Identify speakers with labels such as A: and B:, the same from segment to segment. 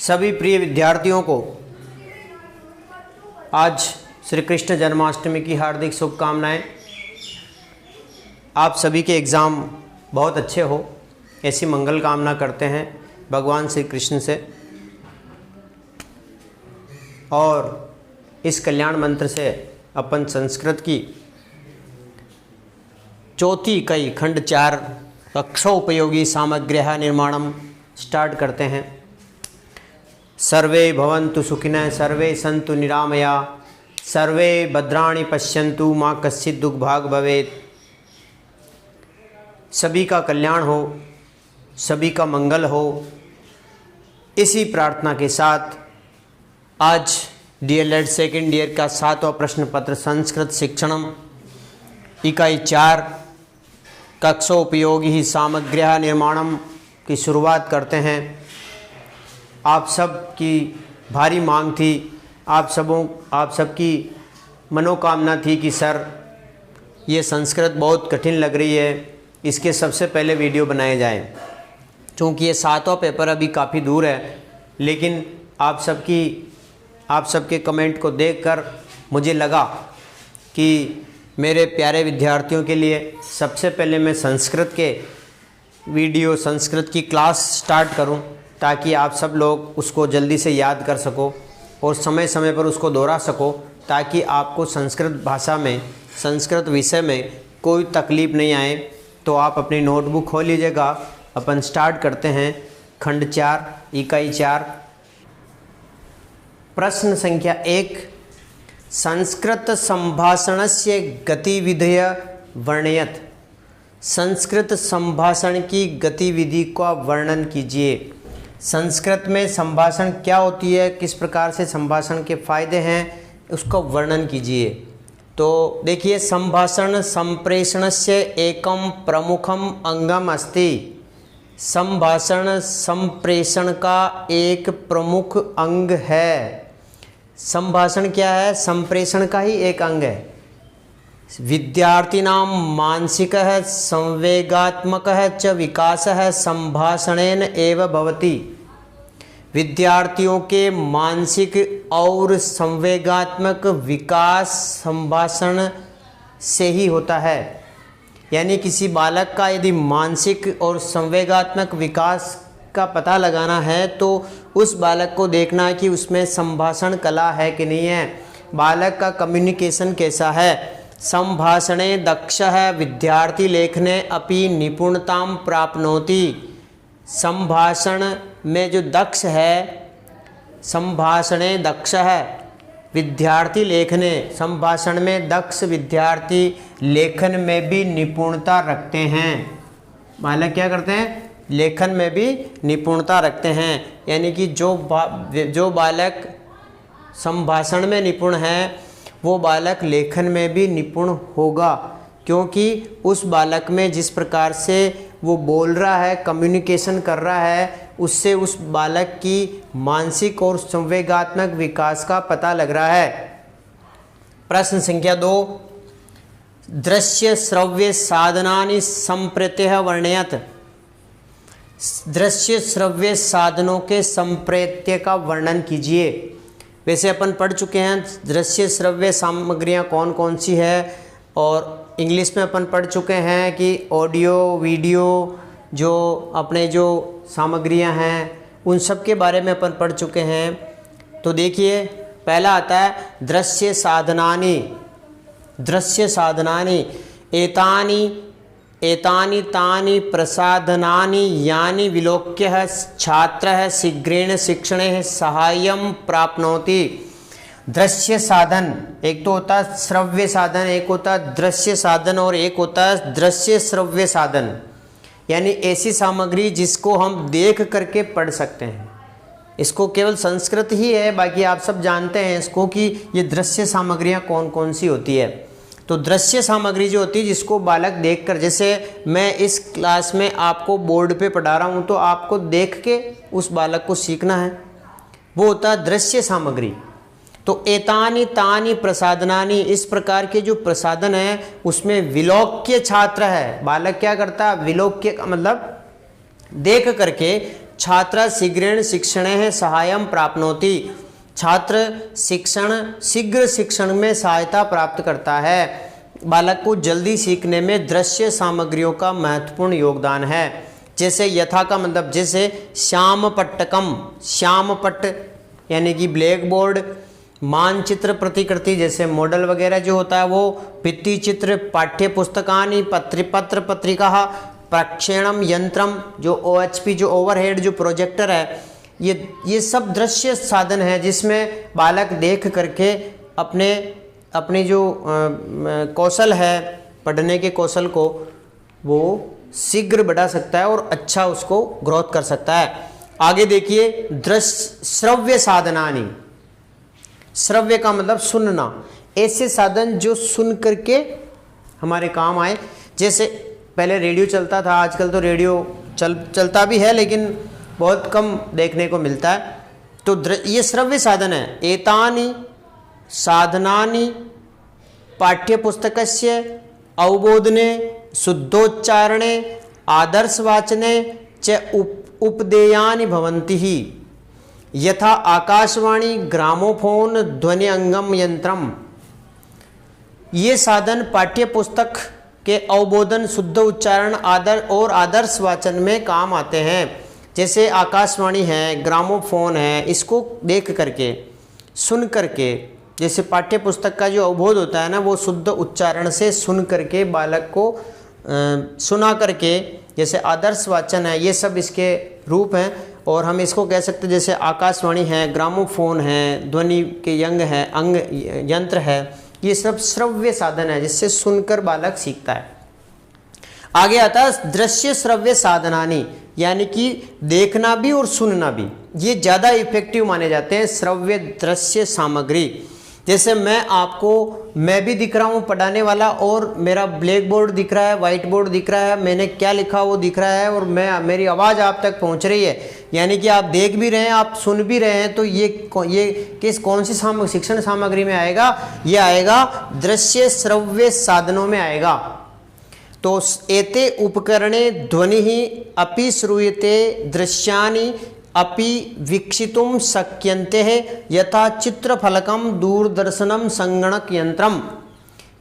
A: सभी प्रिय विद्यार्थियों को आज श्री कृष्ण जन्माष्टमी की हार्दिक शुभकामनाएं। आप सभी के एग्ज़ाम बहुत अच्छे हो ऐसी मंगल कामना करते हैं भगवान श्री कृष्ण से, और इस कल्याण मंत्र से अपन संस्कृत की चौथी इकाई खंड 4 कक्षोपयोगी सामग्र्यः निर्माणम स्टार्ट करते हैं। सर्वे भवन्तु सुखिनः, सर्वे सन्तु निरामया, सर्वे भद्राणि पश्यन्तु माँ कश्चित् दुःखभाग् भवेत्। सभी का कल्याण हो, सभी का मंगल हो, इसी प्रार्थना के साथ आज डीएलएड सेकेंड ईयर का 7वां प्रश्न पत्र संस्कृत शिक्षणम इकाई 4 कक्षोपयोगी सामग्र्यः निर्माणम की शुरुआत करते हैं। आप सब की भारी मांग थी, आप सबकी मनोकामना थी कि सर ये संस्कृत बहुत कठिन लग रही है, इसके सबसे पहले वीडियो बनाए जाएं। क्योंकि ये 7वां पेपर अभी काफ़ी दूर है, लेकिन आप सबके कमेंट को देखकर मुझे लगा कि मेरे प्यारे विद्यार्थियों के लिए सबसे पहले मैं संस्कृत के वीडियो, संस्कृत की क्लास स्टार्ट करूं, ताकि आप सब लोग उसको जल्दी से याद कर सको और समय समय पर उसको दोहरा सको, ताकि आपको संस्कृत भाषा में, संस्कृत विषय में कोई तकलीफ़ नहीं आए। तो आप अपनी नोटबुक खोल लीजिएगा। अपन स्टार्ट करते हैं खंड 4 इकाई 4 प्रश्न संख्या 1। संस्कृत संभाषणस्य गतिविधय वर्णयत। संस्कृत संभाषण की गतिविधि का वर्णन कीजिए। संस्कृत में संभाषण क्या होती है, किस प्रकार से संभाषण के फायदे हैं, उसका वर्णन कीजिए। तो देखिए, संभाषण संप्रेषणस्य एकम प्रमुखम अंगम अस्ति। संभाषण संप्रेषण का एक प्रमुख अंग है। संभाषण क्या है? संप्रेषण का ही एक अंग है। विद्यार्थिनां मानसिकः संवेगात्मकः च विकासः संभाषणेन एव भवति। विद्यार्थियों के मानसिक और संवेगात्मक विकास संभाषण से ही होता है। यानी किसी बालक का यदि मानसिक और संवेगात्मक विकास का पता लगाना है तो उस बालक को देखना है कि उसमें संभाषण कला है कि नहीं है, बालक का कम्युनिकेशन कैसा है। संभाषणे दक्षः विद्यार्थी लेखने अपि निपुणतां प्राप्नोति। संभाषण में जो दक्ष है, संभाषणे दक्ष है विद्यार्थी लेखने, संभाषण में दक्ष विद्यार्थी लेखन में भी निपुणता रखते हैं। बालक क्या करते हैं? लेखन में भी निपुणता रखते हैं। यानी कि जो बालक संभाषण में निपुण है वो बालक लेखन में भी निपुण होगा, क्योंकि उस बालक में जिस प्रकार से वो बोल रहा है, कम्युनिकेशन कर रहा है, उससे उस बालक की मानसिक और संवेगात्मक विकास का पता लग रहा है। प्रश्न संख्या 2। दृश्य श्रव्य साधनानि संप्रेत्य वर्णयत। दृश्य श्रव्य साधनों के संप्रेत्य का वर्णन कीजिए। वैसे अपन पढ़ चुके हैं दृश्य श्रव्य सामग्रियाँ कौन कौन सी है, और इंग्लिश में अपन पढ़ चुके हैं कि ऑडियो वीडियो जो अपने जो सामग्रियां हैं उन सब के बारे में अपन पढ़ चुके हैं। तो देखिए, पहला आता है दृश्य साधनानि। दृश्य साधनानि एतानि तानि प्रसाधनानि यानि विलोक्य छात्रः शीघ्रेण शिक्षणे साहाय्यं प्राप्नोति। दृश्य साधन, एक तो होता है श्रव्य साधन, एक होता है दृश्य साधन, और एक होता है दृश्य श्रव्य साधन। यानी ऐसी सामग्री जिसको हम देख करके पढ़ सकते हैं। इसको केवल संस्कृत ही है, बाकी आप सब जानते हैं इसको कि ये दृश्य सामग्रियाँ कौन कौन सी होती है। तो दृश्य सामग्री जो होती है जिसको बालक देखकर, जैसे मैं इस क्लास में आपको बोर्ड पे पढ़ा रहा हूँ तो आपको देख के उस बालक को सीखना है, वो होता है दृश्य सामग्री। तो एतानि तानि प्रसाधनानि, इस प्रकार के जो प्रसाधन है उसमें विलोक्य छात्र है। बालक क्या करता है? विलोक्य का मतलब देख करके छात्र शीघ्रेण शिक्षणे सहायं प्राप्नोति। छात्र शीघ्र शिक्षण में सहायता प्राप्त करता है। बालक को जल्दी सीखने में दृश्य सामग्रियों का महत्वपूर्ण योगदान है। जैसे यथा का मतलब जैसे श्याम पट्टकम, श्याम पट्ट यानी कि ब्लैक बोर्ड, मानचित्र प्रतिकृति जैसे मॉडल वगैरह जो होता है वो, भित्ति चित्र, पाठ्य पुस्तकानि, पत्र पत्रिका, प्रक्षेपण यंत्रम जो OHP जो ओवरहेड जो प्रोजेक्टर है, ये सब दृश्य साधन है जिसमें बालक देख करके अपने जो कौशल है पढ़ने के कौशल को वो शीघ्र बढ़ा सकता है और अच्छा उसको ग्रोथ कर सकता है। आगे देखिए दृश्य श्रव्य साधनानि, श्रव्य का मतलब सुनना, ऐसे साधन जो सुन करके हमारे काम आए। जैसे पहले रेडियो चलता था, आजकल तो रेडियो चलता भी है लेकिन बहुत कम देखने को मिलता है। तो ये श्रव्य साधन है। एतानि साधनानि पाठ्यपुस्तकस्य अवबोधने शुद्धोच्चारणे आदर्शवाचने च उपदेयानि भवन्ति ही यथा आकाशवाणी ग्रामोफोन ध्वनि अंगम यंत्रम। ये साधन पाठ्य पुस्तक के अवबोधन, शुद्ध उच्चारण, आदर्श वाचन में काम आते हैं। जैसे आकाशवाणी है, ग्रामोफोन है, इसको देख करके सुन करके, जैसे पाठ्य पुस्तक का जो अवबोध होता है ना वो शुद्ध उच्चारण से सुन करके बालक को सुना करके, जैसे आदर्श वाचन है, ये सब इसके रूप हैं। और हम इसको कह सकते हैं जैसे आकाशवाणी है, ग्रामोफोन है, ध्वनि के अंग यंत्र है, ये सब श्रव्य साधन है जिससे सुनकर बालक सीखता है। आगे आता है दृश्य श्रव्य साधनानि, यानी कि देखना भी और सुनना भी, ये ज़्यादा इफेक्टिव माने जाते हैं श्रव्य दृश्य सामग्री। जैसे मैं भी दिख रहा हूँ पढ़ाने वाला, और मेरा ब्लैक बोर्ड दिख रहा है, व्हाइट बोर्ड दिख रहा है, मैंने क्या लिखा वो दिख रहा है, और मेरी आवाज़ आप तक पहुँच रही है, यानी कि आप देख भी रहे हैं, आप सुन भी रहे हैं। तो ये कौन सी शिक्षण सामग्री में आएगा? ये आएगा दृश्य श्रव्य साधनों में आएगा। तो एते उपकरणे ध्वनि अपि श्रूयते दृश्यानि अपि वीक्षितुं शक्यन्ते यथा चित्रफलकम दूरदर्शनम संगणक यंत्रम।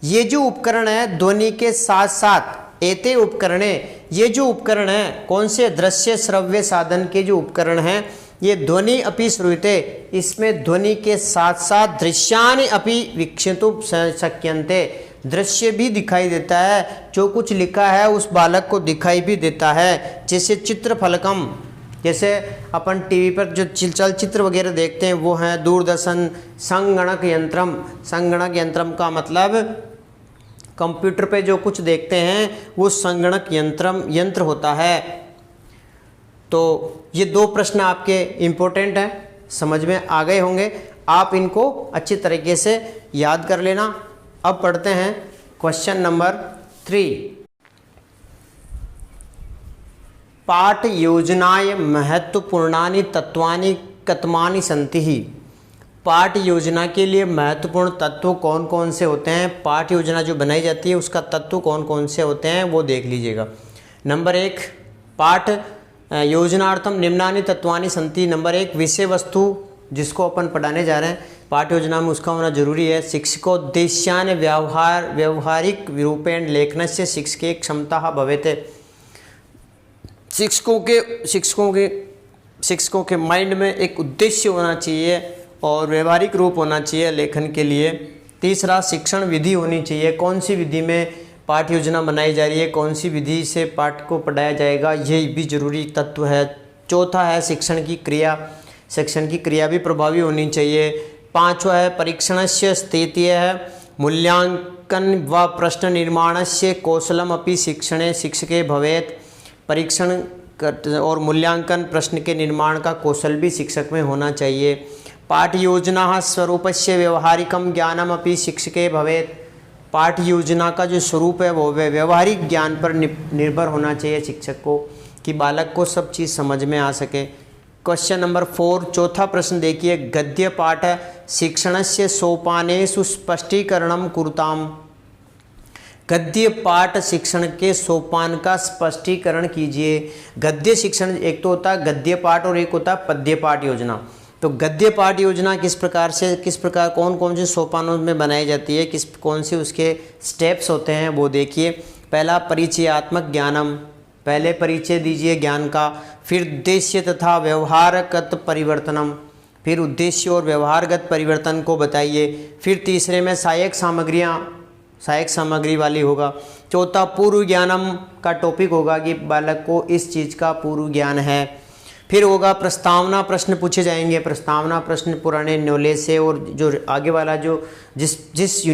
A: ये जो उपकरण है ध्वनि के साथ साथ, एते उपकरणे, ये जो उपकरण है कौन से? दृश्य श्रव्य साधन के जो उपकरण हैं, ये ध्वनि अपि श्रूयते, इसमें ध्वनि के साथ साथ दृश्यानि अपि वीक्षितुं शक्यन्ते, दृश्य भी दिखाई देता है, जो कुछ लिखा है उस बालक को दिखाई भी देता है। जैसे चित्रफलकम, जैसे अपन टीवी पर जो चलचित्र वगैरह देखते हैं वो हैं दूरदर्शन। संगणक यंत्रम, संगणक यंत्रम का मतलब कंप्यूटर पे जो कुछ देखते हैं वो संगणक यंत्र होता है। तो ये दो प्रश्न आपके इम्पोर्टेंट हैं, समझ में आ गए होंगे, आप इनको अच्छी तरीके से याद कर लेना। अब पढ़ते हैं क्वेश्चन नंबर 3। पाठ योजनाय महत्वपूर्णानि तत्वानि कतमानि सन्ति ही। पाठ योजना के लिए महत्वपूर्ण तत्व कौन कौन से होते हैं? पाठ योजना जो बनाई जाती है उसका तत्व कौन कौन से होते हैं वो देख लीजिएगा। नंबर 1, पाठ योजनार्थम निम्नानि तत्वानि सन्ति। नंबर 1, विषय वस्तु जिसको अपन पढ़ाने जा रहे हैं पाठ योजना में उसका होना जरूरी है। शिक्षकोद्देश्यानि व्यवहारिक रूपेण लेखनस्य शिक्षके क्षमता भवेते। शिक्षकों के माइंड में एक उद्देश्य होना चाहिए और व्यवहारिक रूप होना चाहिए लेखन के लिए। तीसरा, शिक्षण विधि होनी चाहिए, कौन सी विधि में पाठ योजना बनाई जा रही है, कौन सी विधि से पाठ को पढ़ाया जाएगा, ये भी जरूरी तत्व है। चौथा है शिक्षण की क्रिया, शिक्षण की क्रिया भी प्रभावी होनी चाहिए। पांचवा है परीक्षणस्य स्थिति है मूल्यांकन व प्रश्न निर्माणस्य कौशलम अपि शिक्षणे शिक्षके भवेत्। परीक्षण और मूल्यांकन, प्रश्न के निर्माण का कौशल भी शिक्षक में होना चाहिए। पाठ योजना स्वरूपस्य व्यवहारिकम ज्ञानम अपि शिक्षके भवेत्। पाठ योजना का जो स्वरूप है वो व्यवहारिक ज्ञान पर निर्भर होना चाहिए शिक्षक को, कि बालक को सब चीज़ समझ में आ सके। क्वेश्चन नंबर 4, चौथा प्रश्न देखिए, गद्य पाठ शिक्षणस्य सोपानेषु स्पष्टीकरणम कुरुताम। गद्य पाठ शिक्षण के सोपान का स्पष्टीकरण कीजिए। गद्य शिक्षण एक तो होता है गद्य पाठ और एक होता है पद्य पाठ योजना। तो गद्य पाठ योजना किस प्रकार कौन कौन से सोपानों में बनाई जाती है, कौन से उसके स्टेप्स होते हैं वो देखिए। पहला परिचयात्मक ज्ञानम, पहले परिचय दीजिए ज्ञान का, फिर उद्देश्य तथा व्यवहारगत परिवर्तनम, फिर उद्देश्य और व्यवहारगत परिवर्तन को बताइए। फिर तीसरे में सहायक सामग्री वाली होगा। चौथा पूर्व ज्ञानम का टॉपिक होगा कि बालक को इस चीज़ का पूर्व ज्ञान है। फिर होगा प्रस्तावना प्रश्न पूछे जाएंगे। प्रस्तावना प्रश्न पुराने नॉलेज से और जो आगे वाला जो जिस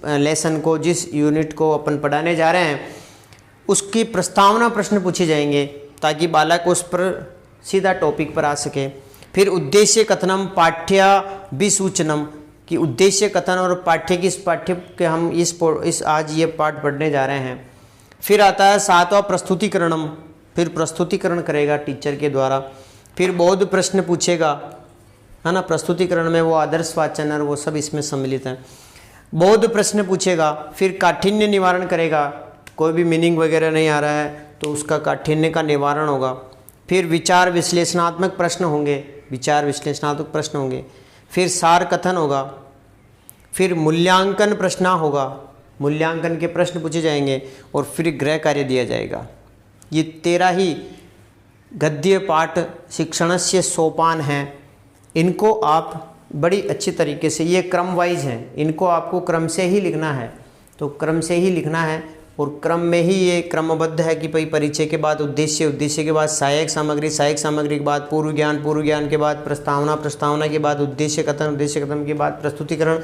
A: लेसन को जिस यूनिट को अपन पढ़ाने जा रहे हैं उसकी प्रस्तावना प्रश्न पूछे जाएंगे ताकि बालक उस पर सीधा टॉपिक पर आ सके। फिर उद्देश्य कथनम पाठ्याभिसूचनम कि उद्देश्य कथन और पाठ्य के हम इस आज ये पाठ पढ़ने जा रहे हैं। फिर आता है सातवां प्रस्तुतिकरणम, फिर प्रस्तुतिकरण करेगा टीचर के द्वारा। फिर बौद्ध प्रश्न पूछेगा, है ना, प्रस्तुतिकरण में वो आदर्श वाचन और वो सब इसमें सम्मिलित हैं। बौद्ध प्रश्न पूछेगा, फिर काठिन्य निवारण करेगा, कोई भी मीनिंग वगैरह नहीं आ रहा है तो उसका काठिन्य का निवारण होगा। फिर विचार विश्लेषणात्मक प्रश्न होंगे, फिर सार कथन होगा, फिर मूल्यांकन प्रश्न होगा, मूल्यांकन के प्रश्न पूछे जाएंगे और फिर गृह कार्य दिया जाएगा। ये 13 ही गद्य पाठ शिक्षणस्य सोपान हैं। इनको आप बड़ी अच्छी तरीके से, ये क्रम वाइज हैं, इनको आपको क्रम से ही लिखना है। तो क्रम से ही लिखना है और क्रम में ही ये क्रमबद्ध है कि भाई परिचय के बाद उद्देश्य के बाद सहायक सामग्री के बाद पूर्व ज्ञान के बाद प्रस्तावना के बाद उद्देश्य कथन के बाद प्रस्तुतिकरण,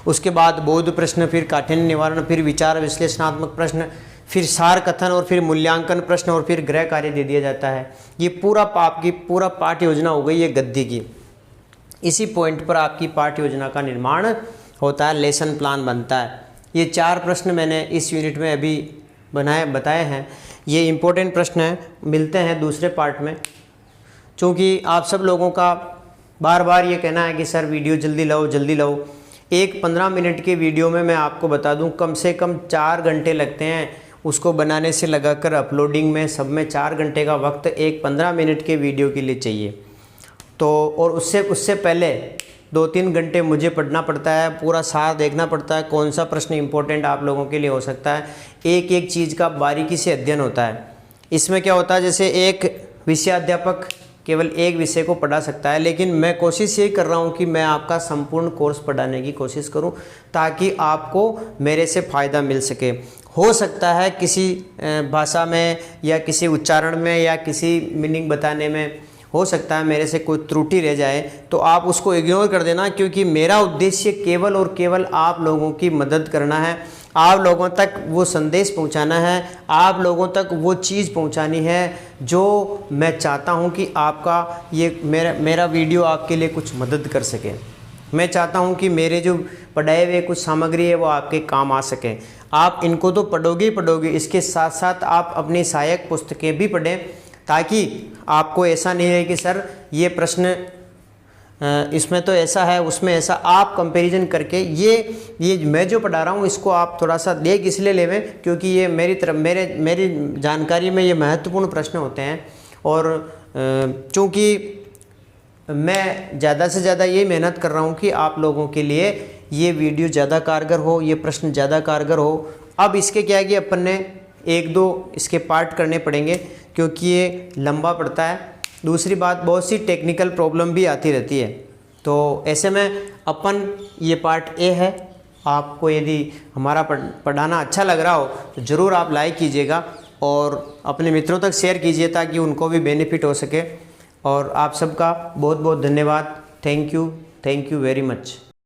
A: उसके बाद बौद्ध प्रश्न, फिर काठिन्य निवारण, फिर विचार विश्लेषणात्मक प्रश्न, फिर सार कथन और फिर मूल्यांकन प्रश्न और फिर गृह कार्य दे दिया जाता है। ये पूरा पाठ योजना हो गई है गद्य की। इसी पॉइंट पर आपकी पाठ योजना का निर्माण होता है, लेसन प्लान बनता है। ये 4 प्रश्न मैंने इस यूनिट में अभी बताए हैं। ये इम्पोर्टेंट प्रश्न हैं, मिलते हैं दूसरे पार्ट में। चूँकि आप सब लोगों का बार बार ये कहना है कि सर वीडियो जल्दी लाओ। एक 15 मिनट के वीडियो में मैं आपको बता दूं कम से कम 4 घंटे लगते हैं उसको बनाने से लगाकर अपलोडिंग में, सब में 4 घंटे का वक्त एक 15 मिनट के वीडियो के लिए चाहिए। तो और उससे पहले 2-3 घंटे मुझे पढ़ना पड़ता है, पूरा सार देखना पड़ता है, कौन सा प्रश्न इंपॉर्टेंट आप लोगों के लिए हो सकता है। एक चीज़ का बारीकी से अध्ययन होता है। इसमें क्या होता है, जैसे एक विषयाध्यापक केवल एक विषय को पढ़ा सकता है, लेकिन मैं कोशिश ये कर रहा हूँ कि मैं आपका संपूर्ण कोर्स पढ़ाने की कोशिश करूँ ताकि आपको मेरे से फ़ायदा मिल सके। हो सकता है किसी भाषा में या किसी उच्चारण में या किसी मीनिंग बताने में हो सकता है मेरे से कोई त्रुटि रह जाए, तो आप उसको इग्नोर कर देना, क्योंकि मेरा उद्देश्य केवल और केवल आप लोगों की मदद करना है, आप लोगों तक वो संदेश पहुंचाना है, आप लोगों तक वो चीज़ पहुंचानी है जो मैं चाहता हूं कि आपका ये मेरा वीडियो आपके लिए कुछ मदद कर सके। मैं चाहता हूं कि मेरे जो पढ़ाए हुए कुछ सामग्री है वो आपके काम आ सके। आप इनको तो पढ़ोगे ही पढ़ोगे, इसके साथ साथ आप अपनी सहायक पुस्तकें भी पढ़ें ताकि आपको ऐसा नहीं रहे कि सर ये प्रश्न इसमें तो ऐसा है उसमें ऐसा, आप कंपैरिजन करके ये मैं जो पढ़ा रहा हूँ इसको आप थोड़ा सा देख इसलिए लेवें क्योंकि ये मेरी जानकारी में ये महत्वपूर्ण प्रश्न होते हैं। और चूँकि मैं ज़्यादा से ज़्यादा ये मेहनत कर रहा हूँ कि आप लोगों के लिए ये वीडियो ज़्यादा कारगर हो, ये प्रश्न ज़्यादा कारगर हो। अब इसके क्या है कि अपन ने 1-2 इसके पार्ट करने पड़ेंगे क्योंकि ये लंबा पड़ता है। दूसरी बात, बहुत सी टेक्निकल प्रॉब्लम भी आती रहती है, तो ऐसे में अपन ये पार्ट ए है। आपको यदि हमारा पढ़ाना अच्छा लग रहा हो तो ज़रूर आप लाइक कीजिएगा और अपने मित्रों तक शेयर कीजिए ताकि उनको भी बेनिफिट हो सके। और आप सबका बहुत बहुत धन्यवाद। Thank you very much.